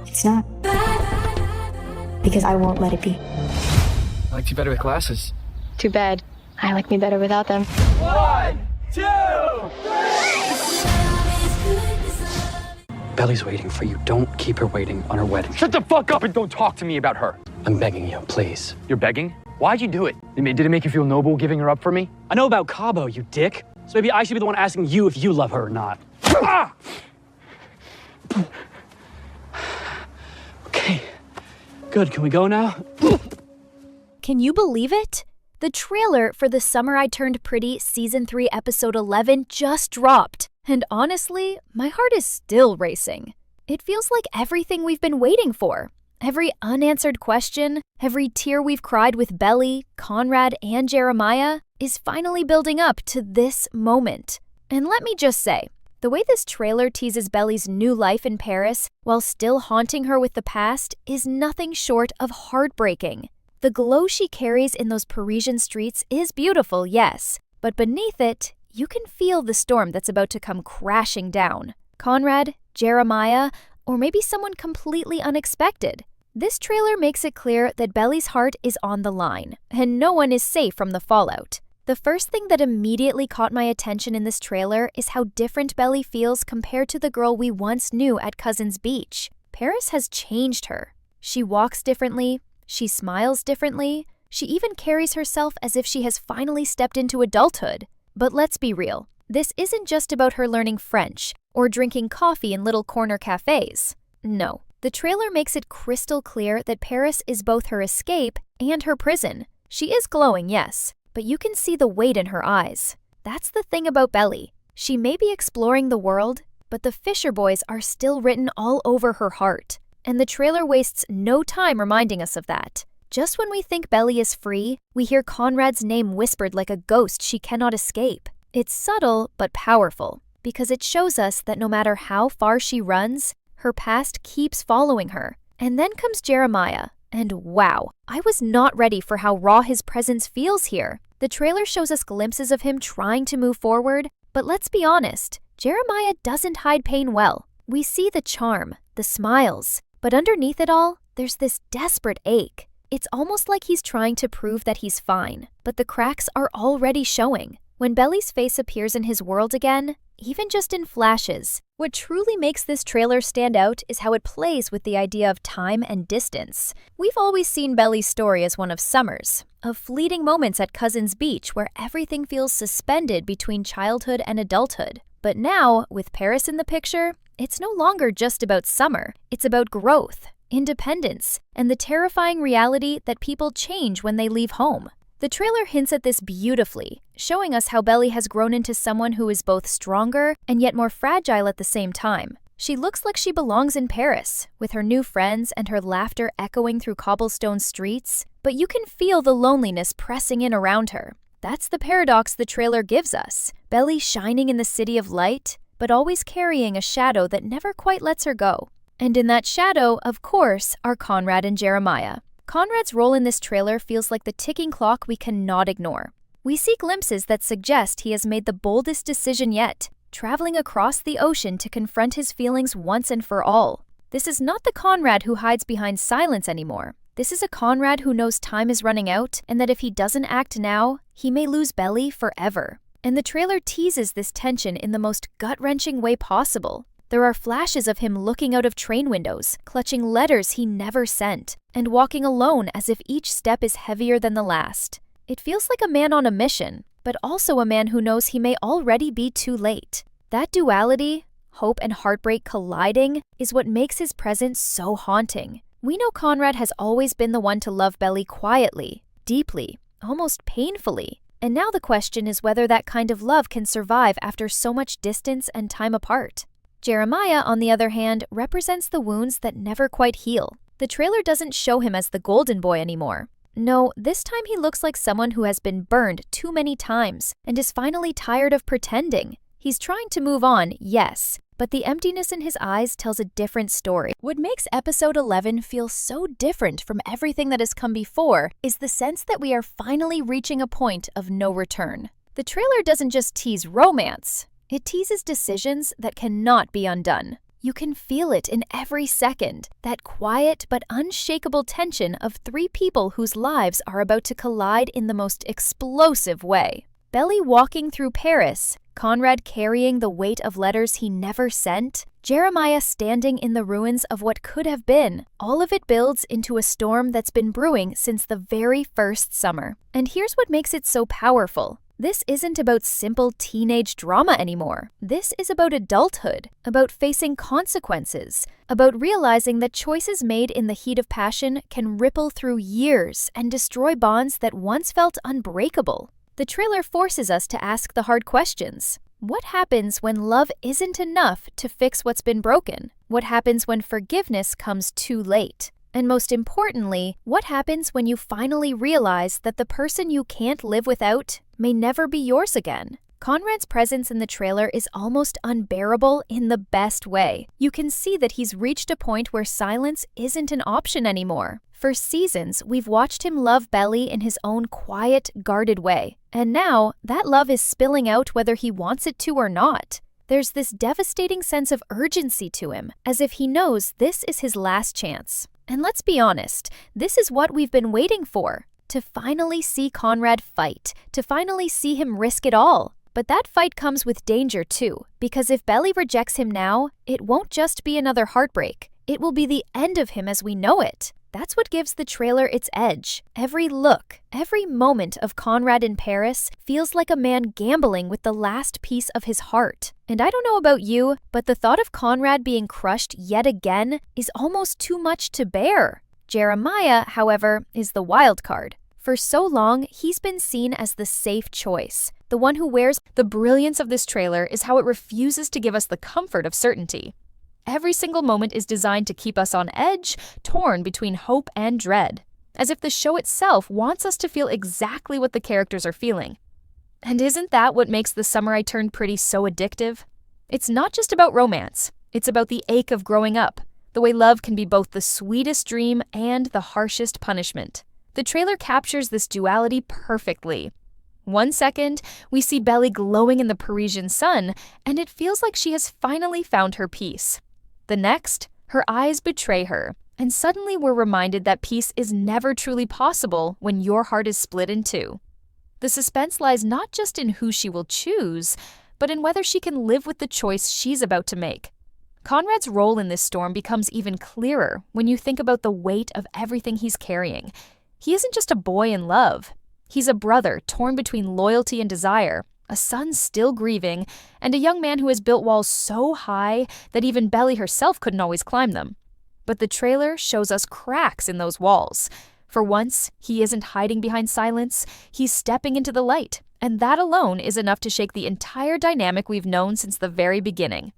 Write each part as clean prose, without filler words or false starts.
It's not. Because I won't let it be. I liked you better with glasses. Too bad. I like me better without them. 1, 2, 3! Belly's waiting for you. Don't keep her waiting on her wedding. Shut the fuck up and don't talk to me about her. I'm begging you, please. You're begging? Why'd you do it? Did it make you feel noble giving her up for me? I know about Cabo, you dick. So maybe I should be the one asking you if you love her or not. Ah! Okay. Good. Can we go now? Can you believe it? The trailer for The Summer I Turned Pretty Season 3 Episode 11 just dropped. And honestly, my heart is still racing. It feels like everything we've been waiting for. Every unanswered question, every tear we've cried with Belly, Conrad, and Jeremiah is finally building up to this moment. And let me just say, the way this trailer teases Belly's new life in Paris while still haunting her with the past is nothing short of heartbreaking. The glow she carries in those Parisian streets is beautiful, yes, but beneath it, you can feel the storm that's about to come crashing down. Conrad, Jeremiah, or maybe someone completely unexpected. This trailer makes it clear that Belly's heart is on the line, and no one is safe from the fallout. The first thing that immediately caught my attention in this trailer is how different Belly feels compared to the girl we once knew at Cousins Beach. Paris has changed her. She walks differently, she smiles differently, she even carries herself as if she has finally stepped into adulthood. But let's be real, this isn't just about her learning French or drinking coffee in little corner cafes. No, the trailer makes it crystal clear that Paris is both her escape and her prison. She is glowing, yes, but you can see the weight in her eyes. That's the thing about Belly. She may be exploring the world, but the Fisher Boys are still written all over her heart. And the trailer wastes no time reminding us of that. Just when we think Belly is free, we hear Conrad's name whispered like a ghost she cannot escape. It's subtle but powerful, because it shows us that no matter how far she runs, her past keeps following her. And then comes Jeremiah, and wow, I was not ready for how raw his presence feels here. The trailer shows us glimpses of him trying to move forward, but let's be honest, Jeremiah doesn't hide pain well. We see the charm, the smiles, but underneath it all, there's this desperate ache. It's almost like he's trying to prove that he's fine, but the cracks are already showing. When Belly's face appears in his world again, even just in flashes, what truly makes this trailer stand out is how it plays with the idea of time and distance. We've always seen Belly's story as one of Summer's, of fleeting moments at Cousins Beach where everything feels suspended between childhood and adulthood. But now, with Paris in the picture, it's no longer just about Summer. It's about growth, independence, and the terrifying reality that people change when they leave home. The trailer hints at this beautifully, showing us how Belly has grown into someone who is both stronger and yet more fragile at the same time. She looks like she belongs in Paris, with her new friends and her laughter echoing through cobblestone streets, but you can feel the loneliness pressing in around her. That's the paradox the trailer gives us. Belly shining in the city of light, but always carrying a shadow that never quite lets her go. And in that shadow, of course, are Conrad and Jeremiah. Conrad's role in this trailer feels like the ticking clock we cannot ignore. We see glimpses that suggest he has made the boldest decision yet, traveling across the ocean to confront his feelings once and for all. This is not the Conrad who hides behind silence anymore. This is a Conrad who knows time is running out and that if he doesn't act now, he may lose Belly forever. And the trailer teases this tension in the most gut-wrenching way possible. There are flashes of him looking out of train windows, clutching letters he never sent, and walking alone as if each step is heavier than the last. It feels like a man on a mission, but also a man who knows he may already be too late. That duality, hope and heartbreak colliding, is what makes his presence so haunting. We know Conrad has always been the one to love Belly quietly, deeply, almost painfully. And now the question is whether that kind of love can survive after so much distance and time apart. Jeremiah, on the other hand, represents the wounds that never quite heal. The trailer doesn't show him as the golden boy anymore. No, this time he looks like someone who has been burned too many times and is finally tired of pretending. He's trying to move on, yes, but the emptiness in his eyes tells a different story. What makes episode 11 feel so different from everything that has come before is the sense that we are finally reaching a point of no return. The trailer doesn't just tease romance. It teases decisions that cannot be undone. You can feel it in every second, that quiet but unshakable tension of three people whose lives are about to collide in the most explosive way. Belly walking through Paris, Conrad carrying the weight of letters he never sent, Jeremiah standing in the ruins of what could have been. All of it builds into a storm that's been brewing since the very first summer. And here's what makes it so powerful. This isn't about simple teenage drama anymore. This is about adulthood, about facing consequences, about realizing that choices made in the heat of passion can ripple through years and destroy bonds that once felt unbreakable. The trailer forces us to ask the hard questions. What happens when love isn't enough to fix what's been broken? What happens when forgiveness comes too late? And most importantly, what happens when you finally realize that the person you can't live without may never be yours again? Conrad's presence in the trailer is almost unbearable in the best way. You can see that he's reached a point where silence isn't an option anymore. For seasons, we've watched him love Belly in his own quiet, guarded way. And now, that love is spilling out whether he wants it to or not. There's this devastating sense of urgency to him, as if he knows this is his last chance. And let's be honest, this is what we've been waiting for. To finally see Conrad fight, to finally see him risk it all. But that fight comes with danger too, because if Belly rejects him now, it won't just be another heartbreak. It will be the end of him as we know it. That's what gives the trailer its edge. Every look, every moment of Conrad in Paris feels like a man gambling with the last piece of his heart. And I don't know about you, but the thought of Conrad being crushed yet again is almost too much to bear. Jeremiah, however, is the wild card. For so long, he's been seen as the safe choice, the one who wears. The brilliance of this trailer is how it refuses to give us the comfort of certainty. Every single moment is designed to keep us on edge, torn between hope and dread, as if the show itself wants us to feel exactly what the characters are feeling. And isn't that what makes The Summer I Turned Pretty so addictive? It's not just about romance. It's about the ache of growing up, the way love can be both the sweetest dream and the harshest punishment. The trailer captures this duality perfectly. 1 second, we see Belly glowing in the Parisian sun, and it feels like she has finally found her peace. The next, her eyes betray her, and suddenly we're reminded that peace is never truly possible when your heart is split in two. The suspense lies not just in who she will choose, but in whether she can live with the choice she's about to make. Conrad's role in this storm becomes even clearer when you think about the weight of everything he's carrying. He isn't just a boy in love. He's a brother torn between loyalty and desire, a son still grieving, and a young man who has built walls so high that even Belly herself couldn't always climb them. But the trailer shows us cracks in those walls. For once, he isn't hiding behind silence, he's stepping into the light, and that alone is enough to shake the entire dynamic we've known since the very beginning.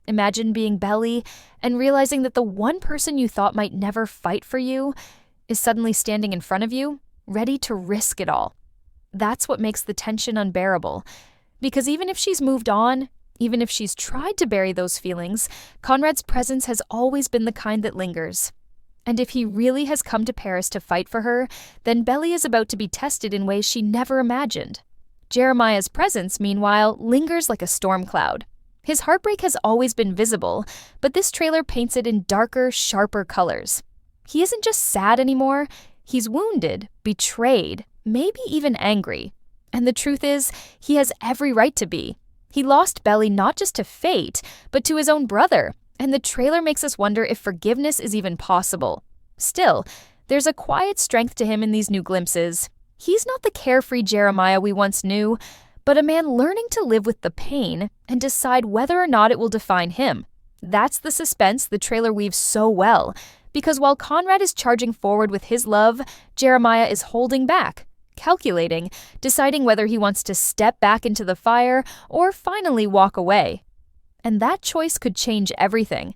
Imagine being Belly and realizing that the one person you thought might never fight for you is suddenly standing in front of you, ready to risk it all. That's what makes the tension unbearable. Because even if she's moved on, even if she's tried to bury those feelings, Conrad's presence has always been the kind that lingers. And if he really has come to Paris to fight for her, then Belly is about to be tested in ways she never imagined. Jeremiah's presence, meanwhile, lingers like a storm cloud. His heartbreak has always been visible, but this trailer paints it in darker, sharper colors. He isn't just sad anymore, he's wounded, betrayed, maybe even angry. And the truth is, he has every right to be. He lost Belly not just to fate, but to his own brother, and the trailer makes us wonder if forgiveness is even possible. Still, there's a quiet strength to him in these new glimpses. He's not the carefree Jeremiah we once knew, but a man learning to live with the pain and decide whether or not it will define him. That's the suspense the trailer weaves so well, because while Conrad is charging forward with his love, Jeremiah is holding back, calculating, deciding whether he wants to step back into the fire or finally walk away. And that choice could change everything.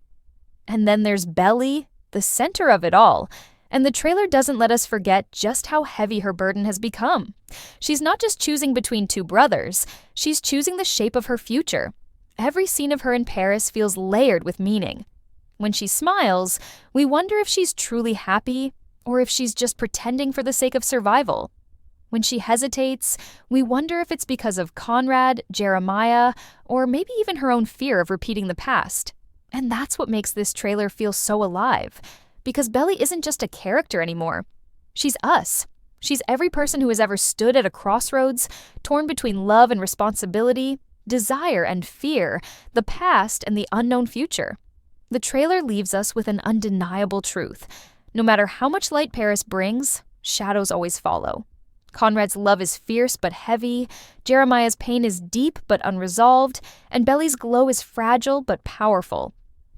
And then there's Belly, the center of it all, and the trailer doesn't let us forget just how heavy her burden has become. She's not just choosing between two brothers, she's choosing the shape of her future. Every scene of her in Paris feels layered with meaning. When she smiles, we wonder if she's truly happy or if she's just pretending for the sake of survival. When she hesitates, we wonder if it's because of Conrad, Jeremiah, or maybe even her own fear of repeating the past. And that's what makes this trailer feel so alive. Because Belly isn't just a character anymore. She's us. She's every person who has ever stood at a crossroads, torn between love and responsibility, desire and fear, the past and the unknown future. The trailer leaves us with an undeniable truth. No matter how much light Paris brings, shadows always follow. Conrad's love is fierce but heavy, Jeremiah's pain is deep but unresolved, and Belly's glow is fragile but powerful.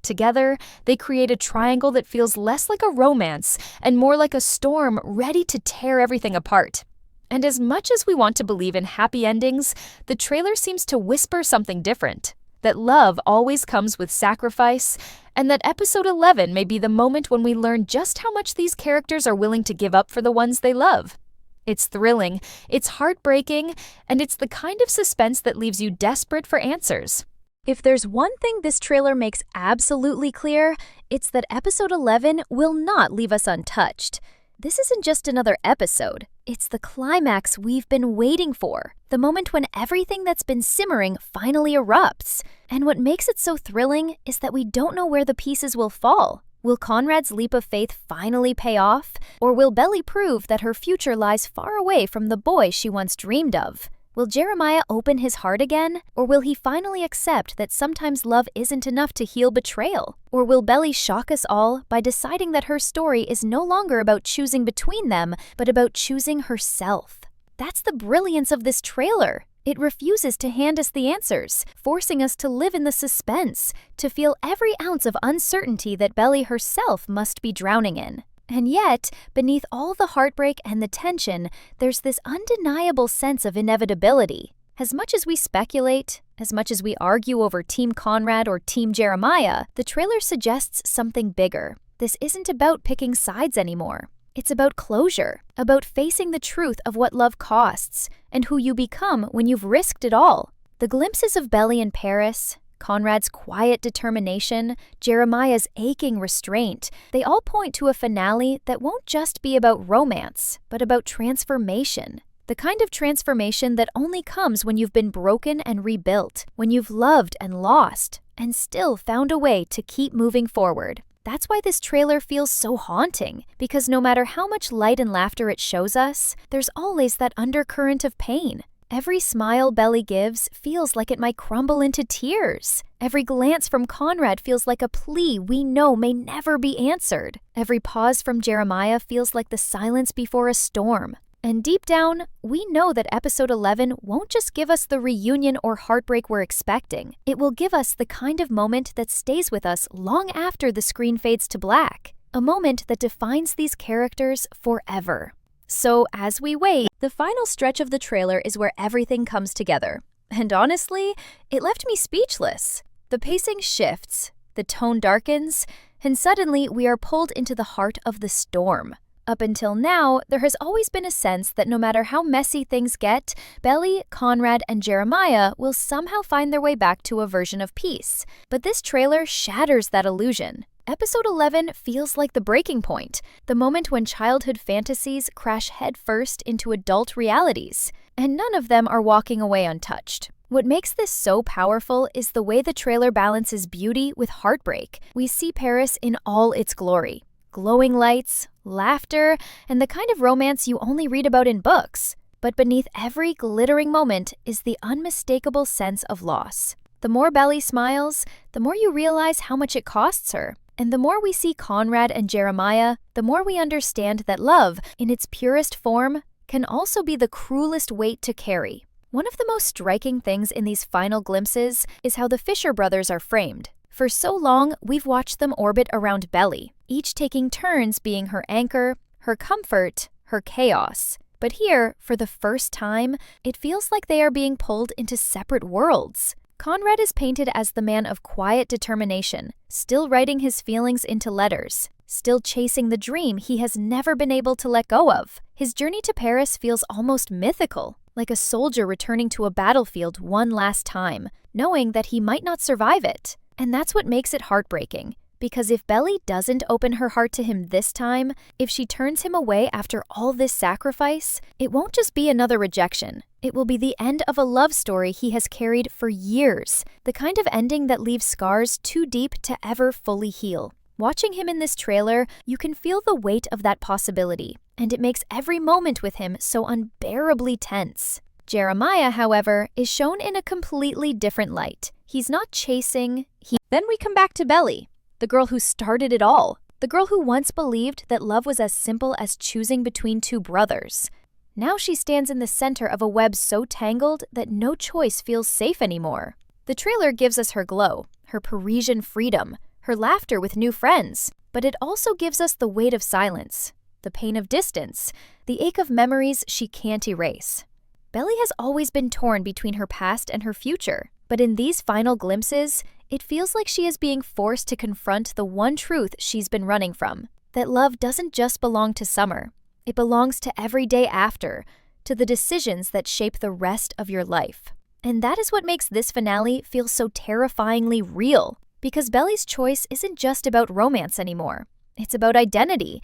Together, they create a triangle that feels less like a romance and more like a storm ready to tear everything apart. And as much as we want to believe in happy endings, the trailer seems to whisper something different. That love always comes with sacrifice, and that episode 11 may be the moment when we learn just how much these characters are willing to give up for the ones they love. It's thrilling, it's heartbreaking, and it's the kind of suspense that leaves you desperate for answers. If there's one thing this trailer makes absolutely clear, it's that episode 11 will not leave us untouched. This isn't just another episode. It's the climax we've been waiting for. The moment when everything that's been simmering finally erupts. And what makes it so thrilling is that we don't know where the pieces will fall. Will Conrad's leap of faith finally pay off? Or will Belly prove that her future lies far away from the boy she once dreamed of? Will Jeremiah open his heart again? Or will he finally accept that sometimes love isn't enough to heal betrayal? Or will Belly shock us all by deciding that her story is no longer about choosing between them, but about choosing herself? That's the brilliance of this trailer. It refuses to hand us the answers, forcing us to live in the suspense, to feel every ounce of uncertainty that Belly herself must be drowning in. And yet, beneath all the heartbreak and the tension, there's this undeniable sense of inevitability. As much as we speculate, as much as we argue over Team Conrad or Team Jeremiah, the trailer suggests something bigger. This isn't about picking sides anymore. It's about closure, about facing the truth of what love costs, and who you become when you've risked it all. The glimpses of Belly in Paris, Conrad's quiet determination, Jeremiah's aching restraint, they all point to a finale that won't just be about romance, but about transformation. The kind of transformation that only comes when you've been broken and rebuilt, when you've loved and lost, and still found a way to keep moving forward. That's why this trailer feels so haunting, because no matter how much light and laughter it shows us, there's always that undercurrent of pain. Every smile Belly gives feels like it might crumble into tears. Every glance from Conrad feels like a plea we know may never be answered. Every pause from Jeremiah feels like the silence before a storm. And deep down, we know that episode 11 won't just give us the reunion or heartbreak we're expecting. It will give us the kind of moment that stays with us long after the screen fades to black. A moment that defines these characters forever. So as we wait, the final stretch of the trailer is where everything comes together. And honestly, it left me speechless. The pacing shifts, the tone darkens, and suddenly we are pulled into the heart of the storm. Up until now, there has always been a sense that no matter how messy things get, Belly, Conrad, and Jeremiah will somehow find their way back to a version of peace. But this trailer shatters that illusion. Episode 11 feels like the breaking point, the moment when childhood fantasies crash headfirst into adult realities, and none of them are walking away untouched. What makes this so powerful is the way the trailer balances beauty with heartbreak. We see Paris in all its glory. Glowing lights, laughter, and the kind of romance you only read about in books. But beneath every glittering moment is the unmistakable sense of loss. The more Belly smiles, the more you realize how much it costs her. And the more we see Conrad and Jeremiah, the more we understand that love, in its purest form, can also be the cruelest weight to carry. One of the most striking things in these final glimpses is how the Fisher brothers are framed. For so long, we've watched them orbit around Belly, each taking turns being her anchor, her comfort, her chaos. But here, for the first time, it feels like they are being pulled into separate worlds. Conrad is painted as the man of quiet determination, still writing his feelings into letters, still chasing the dream he has never been able to let go of. His journey to Paris feels almost mythical, like a soldier returning to a battlefield one last time, knowing that he might not survive it. And that's what makes it heartbreaking. Because if Belly doesn't open her heart to him this time, if she turns him away after all this sacrifice, it won't just be another rejection. It will be the end of a love story he has carried for years, the kind of ending that leaves scars too deep to ever fully heal. Watching him in this trailer, you can feel the weight of that possibility, and it makes every moment with him so unbearably tense. Jeremiah, however, is shown in a completely different light. He's not chasing. Then we come back to Belly, the girl who started it all, the girl who once believed that love was as simple as choosing between two brothers. Now she stands in the center of a web so tangled that no choice feels safe anymore. The trailer gives us her glow, her Parisian freedom, her laughter with new friends, but it also gives us the weight of silence, the pain of distance, the ache of memories she can't erase. Belly has always been torn between her past and her future, but in these final glimpses, it feels like she is being forced to confront the one truth she's been running from, that love doesn't just belong to summer. It belongs to every day after, to the decisions that shape the rest of your life. And that is what makes this finale feel so terrifyingly real, because Belly's choice isn't just about romance anymore. It's about identity,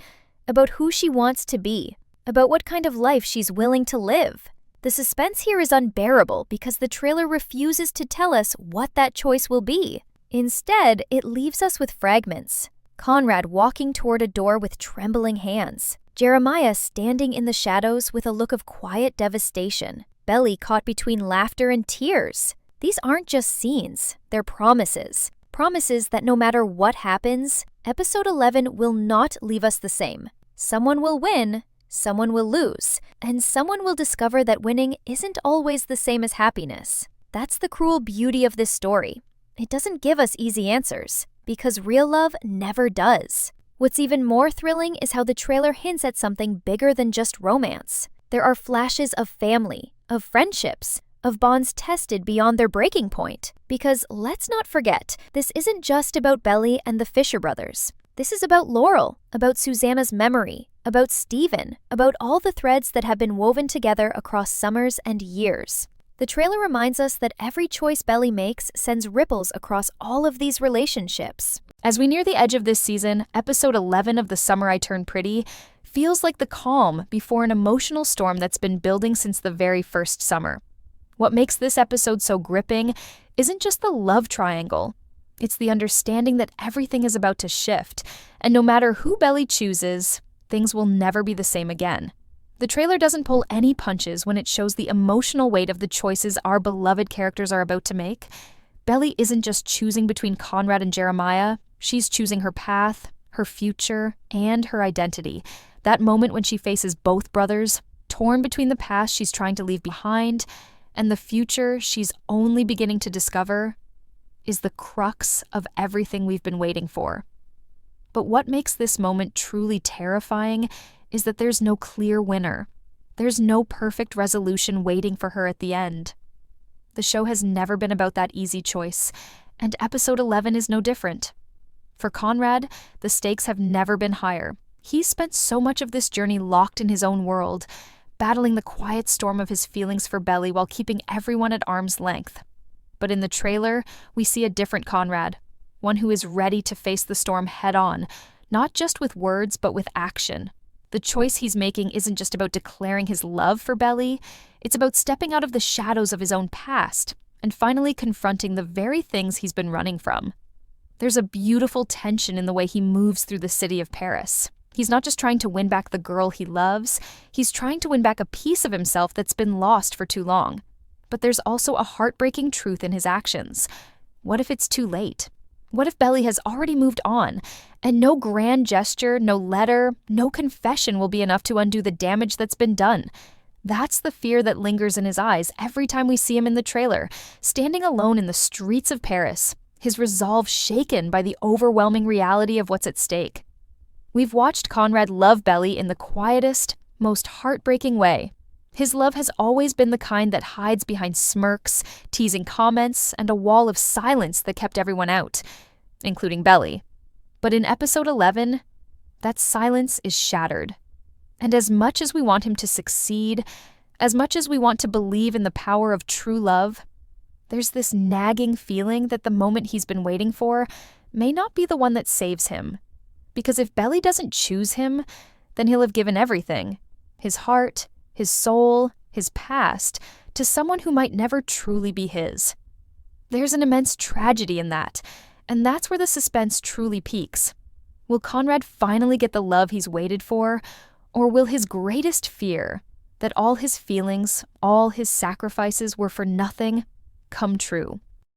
about who she wants to be, about what kind of life she's willing to live. The suspense here is unbearable because the trailer refuses to tell us what that choice will be. Instead, it leaves us with fragments. Conrad walking toward a door with trembling hands. Jeremiah standing in the shadows with a look of quiet devastation. Belly caught between laughter and tears. These aren't just scenes, they're promises. Promises that no matter what happens, episode 11 will not leave us the same. Someone will win, someone will lose, and someone will discover that winning isn't always the same as happiness. That's the cruel beauty of this story. It doesn't give us easy answers, because real love never does. What's even more thrilling is how the trailer hints at something bigger than just romance. There are flashes of family, of friendships, of bonds tested beyond their breaking point. Because let's not forget, this isn't just about Belly and the Fisher brothers. This is about Laurel, about Susanna's memory, about Stephen, about all the threads that have been woven together across summers and years. The trailer reminds us that every choice Belly makes sends ripples across all of these relationships. As we near the edge of this season, episode 11 of The Summer I Turned Pretty feels like the calm before an emotional storm that's been building since the very first summer. What makes this episode so gripping isn't just the love triangle. It's the understanding that everything is about to shift, and no matter who Belly chooses, things will never be the same again. The trailer doesn't pull any punches when it shows the emotional weight of the choices our beloved characters are about to make. Belly isn't just choosing between Conrad and Jeremiah, she's choosing her path, her future, and her identity. That moment when she faces both brothers, torn between the past she's trying to leave behind and the future she's only beginning to discover, is the crux of everything we've been waiting for. But what makes this moment truly terrifying is that there's no clear winner. There's no perfect resolution waiting for her at the end. The show has never been about that easy choice, and episode 11 is no different. For Conrad, the stakes have never been higher. He's spent so much of this journey locked in his own world, battling the quiet storm of his feelings for Belly while keeping everyone at arm's length. But in the trailer, we see a different Conrad, one who is ready to face the storm head-on, not just with words, but with action. The choice he's making isn't just about declaring his love for Belly, it's about stepping out of the shadows of his own past and finally confronting the very things he's been running from. There's a beautiful tension in the way he moves through the city of Paris. He's not just trying to win back the girl he loves, he's trying to win back a piece of himself that's been lost for too long. But there's also a heartbreaking truth in his actions. What if it's too late? What if Belly has already moved on, and no grand gesture, no letter, no confession will be enough to undo the damage that's been done? That's the fear that lingers in his eyes every time we see him in the trailer, standing alone in the streets of Paris, his resolve shaken by the overwhelming reality of what's at stake. We've watched Conrad love Belly in the quietest, most heartbreaking way. His love has always been the kind that hides behind smirks, teasing comments, and a wall of silence that kept everyone out, including Belly. But in episode 11, that silence is shattered. And as much as we want him to succeed, as much as we want to believe in the power of true love, there's this nagging feeling that the moment he's been waiting for may not be the one that saves him. Because if Belly doesn't choose him, then he'll have given everything, his heart, his soul, his past, to someone who might never truly be his. There's an immense tragedy in that, and that's where the suspense truly peaks. Will Conrad finally get the love he's waited for, or will his greatest fear, that all his feelings, all his sacrifices were for nothing, come true?